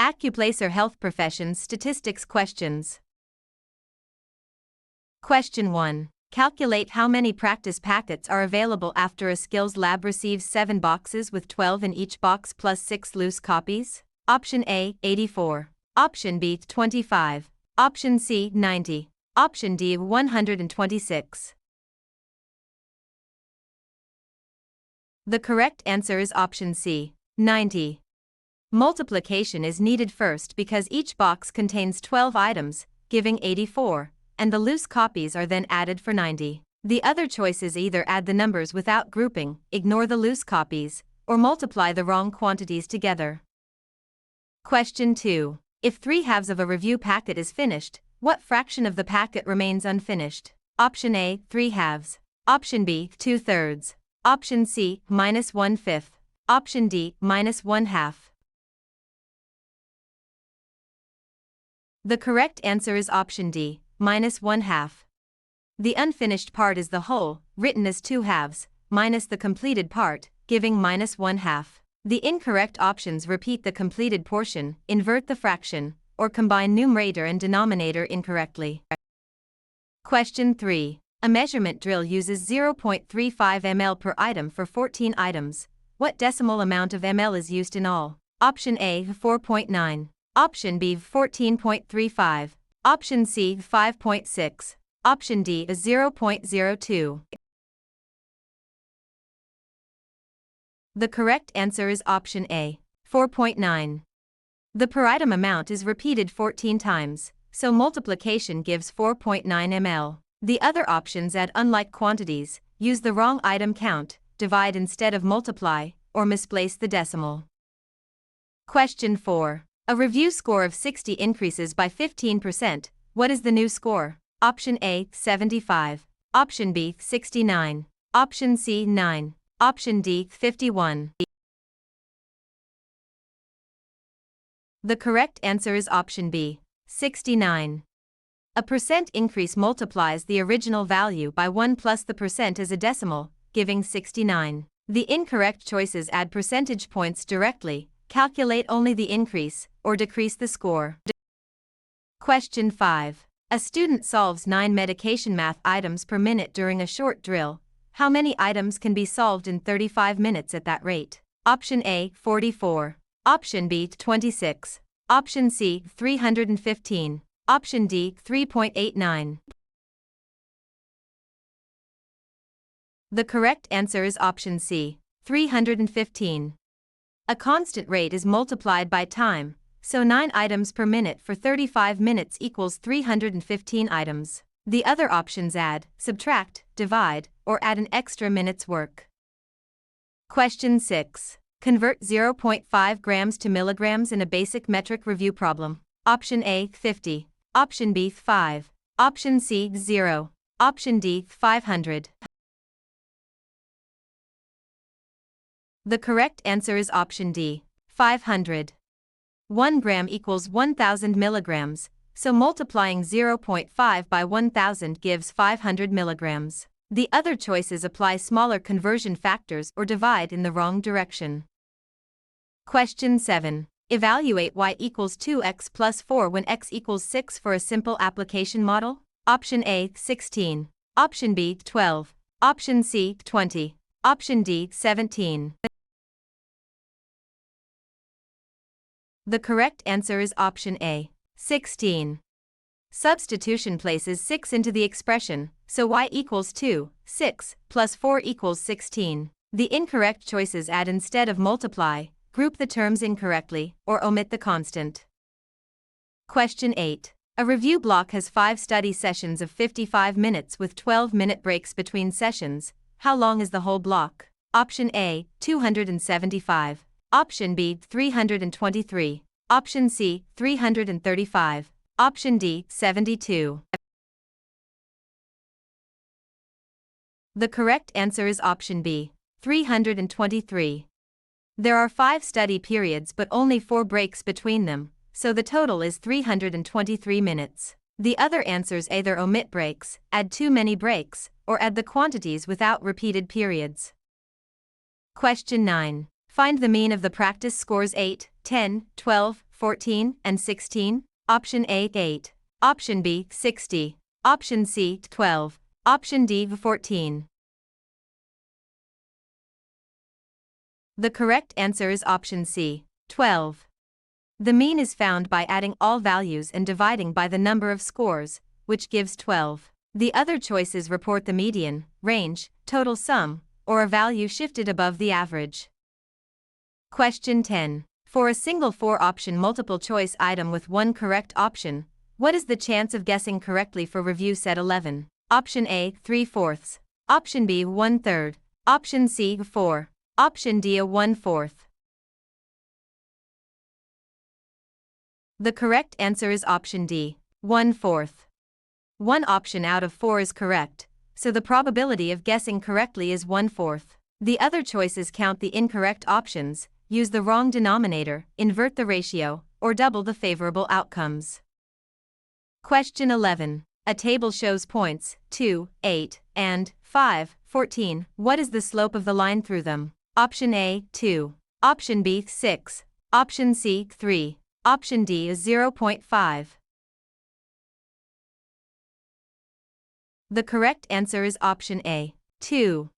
ACCUPLACER Health Professions Statistics Questions. Question 1. Calculate how many practice packets are available after a skills lab receives 7 boxes with 12 in each box plus 6 loose copies. Option A, 84. Option B, 25. Option C, 90. Option D, 126. The correct answer is option C, 90. Multiplication is needed first because each box contains 12 items, giving 84, and the loose copies are then added for 90. The other choices either add the numbers without grouping, ignore the loose copies, or multiply the wrong quantities together. Question 2. If 3/2 of a review packet is finished, what fraction of the packet remains unfinished? Option A, 3/2. Option B, 2/3. Option C, -1/5. Option D, -1/2. The correct answer is option D, -1/2. The unfinished part is the whole, written as 2/2, minus the completed part, giving -1/2. The incorrect options repeat the completed portion, invert the fraction, or combine numerator and denominator incorrectly. Question 3. A measurement drill uses 0.35 ml per item for 14 items. What decimal amount of ml is used in all? Option A, 4.9. Option B, 14.35. Option C, 5.6. Option D, 0.02. The correct answer is option A, 4.9. The per item amount is repeated 14 times, so multiplication gives 4.9 ml. The other options add unlike quantities, use the wrong item count, divide instead of multiply, or misplace the decimal. Question 4. A review score of 60 increases by 15%. What is the new score? Option A, 75. Option B, 69. Option C, 9. Option D, 51. The correct answer is option B, 69. A percent increase multiplies the original value by 1 plus the percent as a decimal, giving 69. The incorrect choices add percentage points directly, calculate only the increase, or decrease the score. Question 5. A student solves 9 medication math items per minute during a short drill. How many items can be solved in 35 minutes at that rate? Option A, 44. Option B, 26. Option C, 315. Option D, 3.89. The correct answer is option C, 315. A constant rate is multiplied by time, so 9 items per minute for 35 minutes equals 315 items. The other options add, subtract, divide, or add an extra minute's work. Question 6. Convert 0.5 grams to milligrams in a basic metric review problem. Option A, 50. Option B, 5. Option C, 0. Option D, 500. The correct answer is option D, 500. 1 gram equals 1000 milligrams, so multiplying 0.5 by 1000 gives 500 milligrams. The other choices apply smaller conversion factors or divide in the wrong direction. Question 7. Evaluate y equals 2x plus 4 when x equals 6 for a simple application model. Option A, 16. Option B, 12. Option C, 20. Option D, 17. The correct answer is option A, 16. Substitution places 6 into the expression, so y equals 2, 6, plus 4 equals 16. The incorrect choices add instead of multiply, group the terms incorrectly, or omit the constant. Question 8. A review block has 5 study sessions of 55 minutes with 12-minute breaks between sessions. How long is the whole block? Option A, 275. Option B, 323. Option C, 335. Option D, 72. The correct answer is option B, 323. There are 5 study periods but only 4 breaks between them, so the total is 323 minutes. The other answers either omit breaks, add too many breaks, or add the quantities without repeated periods. Question 9. Find the mean of the practice scores 8, 10, 12, 14 and 16, option A 8, option B 60, option C 12, option D 14. The correct answer is option C, 12. The mean is found by adding all values and dividing by the number of scores, which gives 12. The other choices report the median, range, total sum, or a value shifted above the average. Question 10. For a single 4-option multiple-choice item with one correct option, what is the chance of guessing correctly for review set 11? Option A, 3/4. Option B, 1/3. Option C, 4. Option D, 1/4. The correct answer is option D, 1/4. One option out of 4 is correct, so the probability of guessing correctly is 1/4. The other choices count the incorrect options, use the wrong denominator, invert the ratio, or double the favorable outcomes. Question 11. A table shows points 2, 8, and 5, 14. What is the slope of the line through them? Option A, 2. Option B, 6. Option C, 3. Option D is 0.5. The correct answer is option A, 2.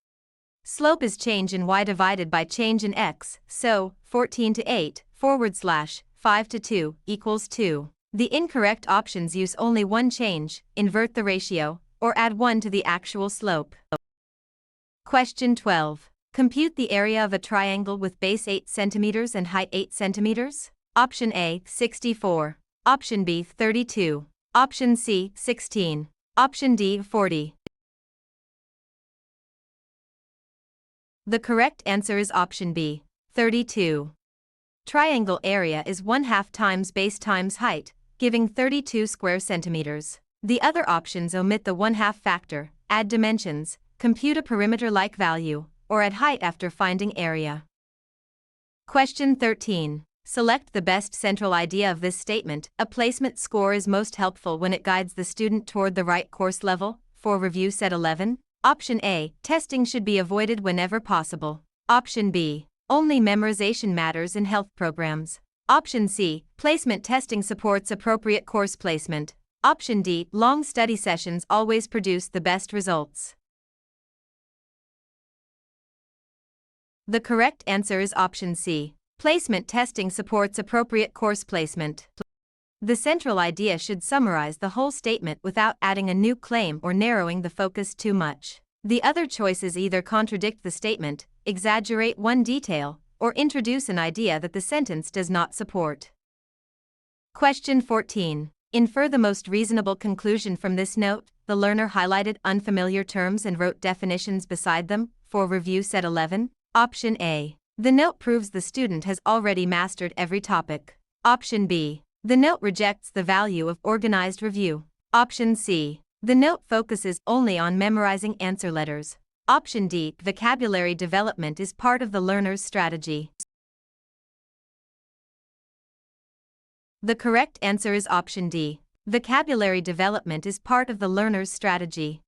Slope is change in y divided by change in x, so 14 to 8, /5 to 2, equals 2. The incorrect options use only one change, invert the ratio, or add 1 to the actual slope. Question 12. Compute the area of a triangle with base 8 cm and height 8 cm. Option A, 64. Option B, 32. Option C, 16. Option D, 40. The correct answer is option B, 32. Triangle area is 1/2 times base times height, giving 32 square centimeters. The other options omit the 1/2 factor, add dimensions, compute a perimeter-like value, or add height after finding area. Question 13. Select the best central idea of this statement. A placement score is most helpful when it guides the student toward the right course level. For review set 11. Option A, testing should be avoided whenever possible. Option B, only memorization matters in health programs. Option C, placement testing supports appropriate course placement. Option D, long study sessions always produce the best results. The correct answer is option C. Placement testing supports appropriate course placement. The central idea should summarize the whole statement without adding a new claim or narrowing the focus too much. The other choices either contradict the statement, exaggerate one detail, or introduce an idea that the sentence does not support. Question 14. Infer the most reasonable conclusion from this note. The learner highlighted unfamiliar terms and wrote definitions beside them. For review set 11. Option A. The note proves the student has already mastered every topic. Option B. The note rejects the value of organized review. Option C. The note focuses only on memorizing answer letters. Option D. Vocabulary development is part of the learner's strategy. The correct answer is option D. Vocabulary development is part of the learner's strategy.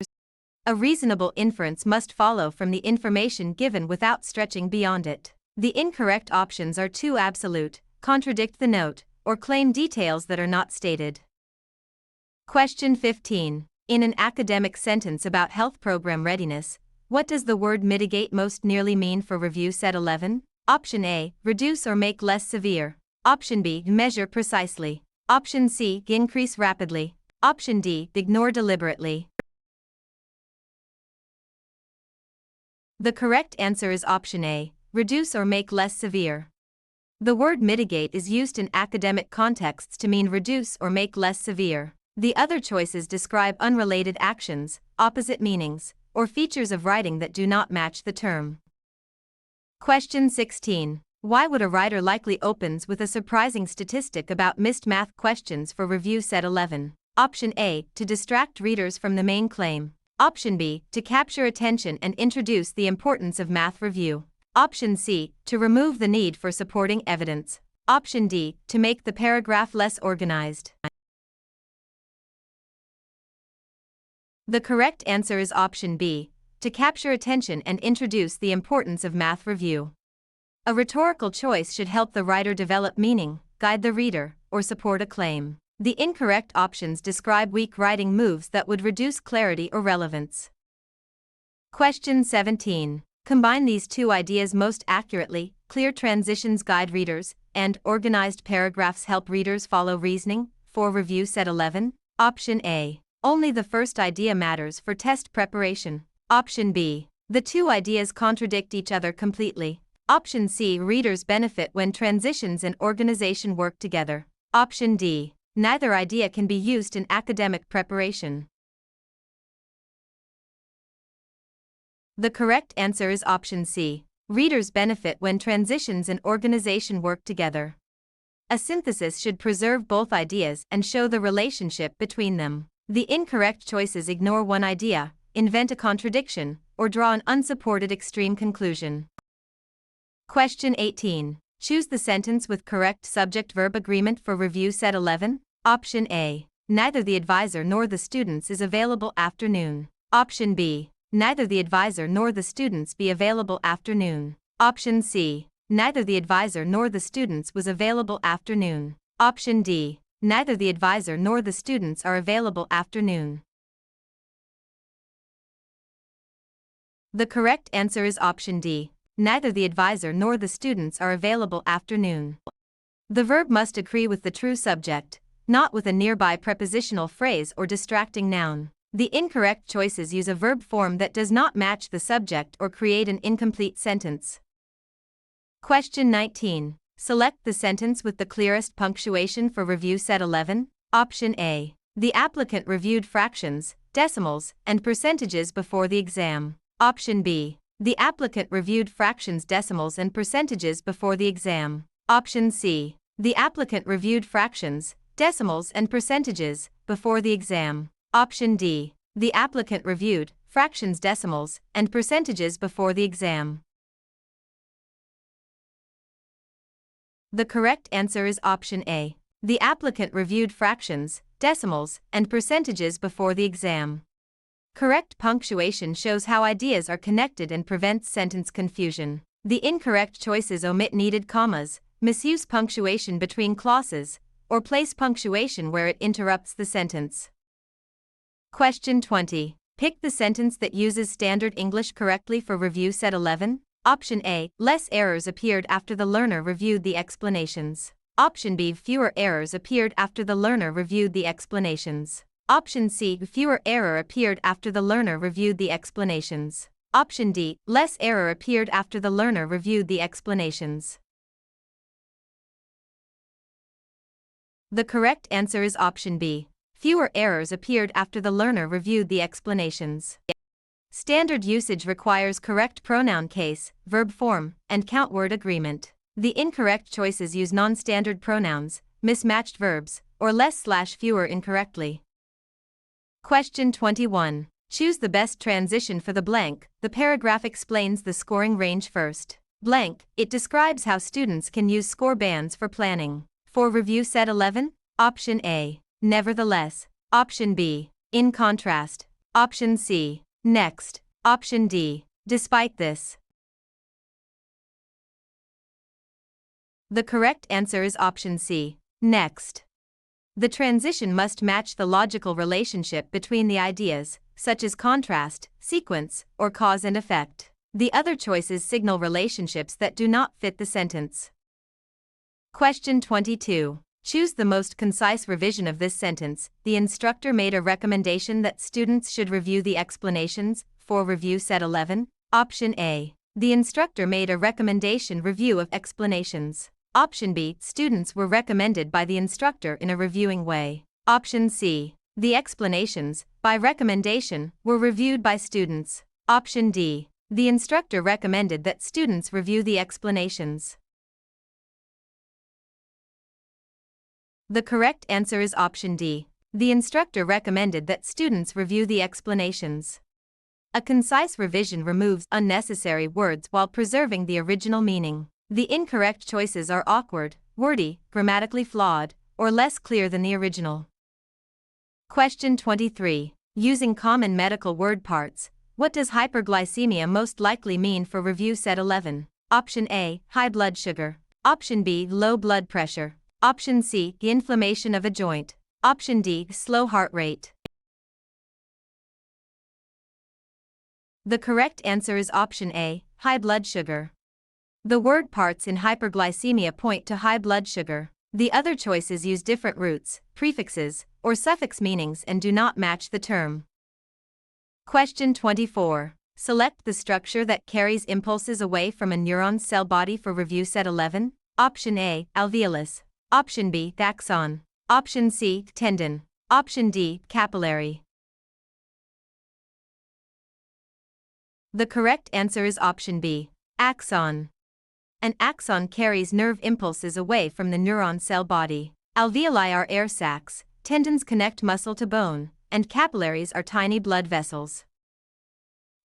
A reasonable inference must follow from the information given without stretching beyond it. The incorrect options are too absolute, contradict the note, or claim details that are not stated. Question 15. In an academic sentence about health program readiness, what does the word mitigate most nearly mean for review set 11? Option A, reduce or make less severe. Option B, measure precisely. Option C, increase rapidly. Option D, ignore deliberately. The correct answer is option A, reduce or make less severe. The word mitigate is used in academic contexts to mean reduce or make less severe. The other choices describe unrelated actions, opposite meanings, or features of writing that do not match the term. Question 16. Why would a writer likely opens with a surprising statistic about missed math questions for review set 11? Option A, to distract readers from the main claim. Option B, to capture attention and introduce the importance of math review. Option C, to remove the need for supporting evidence. Option D, to make the paragraph less organized. The correct answer is option B, to capture attention and introduce the importance of math review. A rhetorical choice should help the writer develop meaning, guide the reader, or support a claim. The incorrect options describe weak writing moves that would reduce clarity or relevance. Question 17. Combine these two ideas most accurately. Clear transitions guide readers, and organized paragraphs help readers follow reasoning. For review set 11. Option A. Only the first idea matters for test preparation. Option B. The two ideas contradict each other completely. Option C. Readers benefit when transitions and organization work together. Option D. Neither idea can be used in academic preparation. The correct answer is option C. Readers benefit when transitions and organization work together. A synthesis should preserve both ideas and show the relationship between them. The incorrect choices ignore one idea, invent a contradiction, or draw an unsupported extreme conclusion. Question 18. Choose the sentence with correct subject-verb agreement for review set 11. Option A. Neither the advisor nor the students is available afternoon. Option B. Neither the advisor nor the students be available afternoon. Option C. Neither the advisor nor the students was available afternoon. Option D. Neither the advisor nor the students are available afternoon. The correct answer is option D. Neither the advisor nor the students are available afternoon. The verb must agree with the true subject, not with a nearby prepositional phrase or distracting noun. The incorrect choices use a verb form that does not match the subject or create an incomplete sentence. Question 19. Select the sentence with the clearest punctuation for review set 11. Option A. The applicant reviewed fractions, decimals, and percentages before the exam. Option B. The applicant reviewed fractions, decimals, and percentages before the exam. Option C. The applicant reviewed fractions, decimals, and percentages before the exam. Option D. The applicant reviewed fractions, decimals, and percentages before the exam. The correct answer is option A. The applicant reviewed fractions, decimals, and percentages before the exam. Correct punctuation shows how ideas are connected and prevents sentence confusion. The incorrect choices omit needed commas, misuse punctuation between clauses, or place punctuation where it interrupts the sentence. Question 20. Pick the sentence that uses standard English correctly for review set 11. Option A. Less errors appeared after the learner reviewed the explanations. Option B. Fewer errors appeared after the learner reviewed the explanations. Option C. Fewer error appeared after the learner reviewed the explanations. Option D. Less error appeared after the learner reviewed the explanations. The correct answer is option B. Fewer errors appeared after the learner reviewed the explanations. Standard usage requires correct pronoun case, verb form, and count word agreement. The incorrect choices use non-standard pronouns, mismatched verbs, or less/fewer incorrectly. Question 21. Choose the best transition for the blank. The paragraph explains the scoring range first. Blank. It describes how students can use score bands for planning. For review set 11. Option A. Nevertheless. Option B. In contrast. Option C. Next. Option D. Despite this. The correct answer is option C. Next. The transition must match the logical relationship between the ideas, such as contrast, sequence, or cause and effect. The other choices signal relationships that do not fit the sentence. Question 22. Choose the most concise revision of this sentence. The instructor made a recommendation that students should review the explanations. For review set 11. Option A. The instructor made a recommendation review of explanations. Option B. Students were recommended by the instructor in a reviewing way. Option C. The explanations, by recommendation, were reviewed by students. Option D. The instructor recommended that students review the explanations. The correct answer is option D. The instructor recommended that students review the explanations. A concise revision removes unnecessary words while preserving the original meaning. The incorrect choices are awkward, wordy, grammatically flawed, or less clear than the original. Question 23. Using common medical word parts, what does hyperglycemia most likely mean for review set 11? Option A. High blood sugar. Option B. Low blood pressure. Option C, the inflammation of a joint. Option D, slow heart rate. The correct answer is option A, high blood sugar. The word parts in hyperglycemia point to high blood sugar. The other choices use different roots, prefixes, or suffix meanings and do not match the term. Question 24. Select the structure that carries impulses away from a neuron's cell body for review set 11. Option A, alveolus. Option B, axon. Option C, tendon. Option D, capillary. The correct answer is option B, axon. An axon carries nerve impulses away from the neuron cell body. Alveoli are air sacs, tendons connect muscle to bone, and capillaries are tiny blood vessels.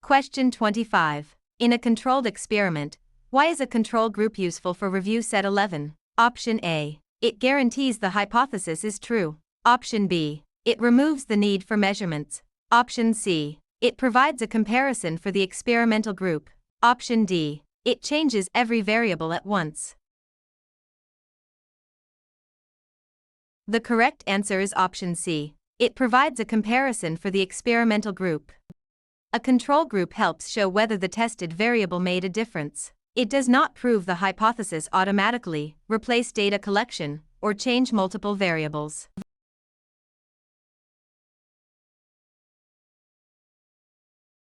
Question 25. In a controlled experiment, why is a control group useful for review set 11? Option A. It guarantees the hypothesis is true. Option B. It removes the need for measurements. Option C. It provides a comparison for the experimental group. Option D. It changes every variable at once. The correct answer is option C. It provides a comparison for the experimental group. A control group helps show whether the tested variable made a difference. It does not prove the hypothesis automatically, replace data collection, or change multiple variables.